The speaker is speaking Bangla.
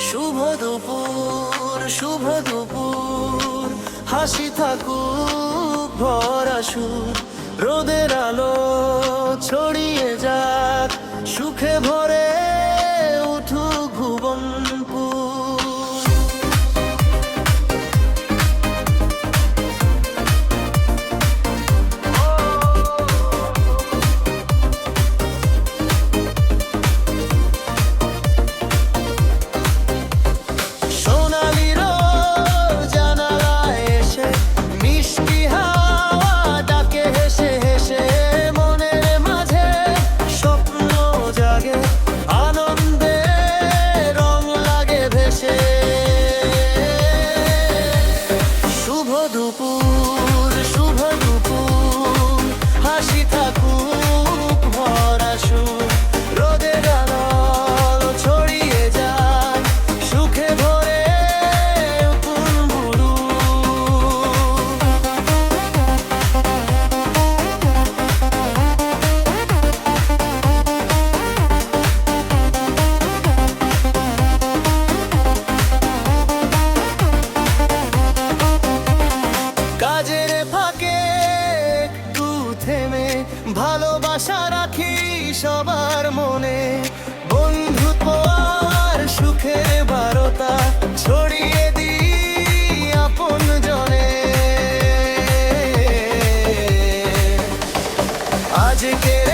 শুভ দুপুর, শুভ দুপুর, হাসি থাকুক ভরা সুর, রোদের আলো ছড়িয়ে যাক, সুখে ভরে উঠুক ভুবনপুর। দুপুর, শুভ দুপুর, হাসি থাকুক ভরা সুর, রোদের আলো ছড়িয়ে যায়, সুখে ভরে কুনবুরু। কাজের ফাঁকে একটু থেমে ভালোবাসা রাখি সবার মনে, বন্ধুত্ব আর সুখের বারতা ছড়িয়ে দিই আপন জনে। আজকের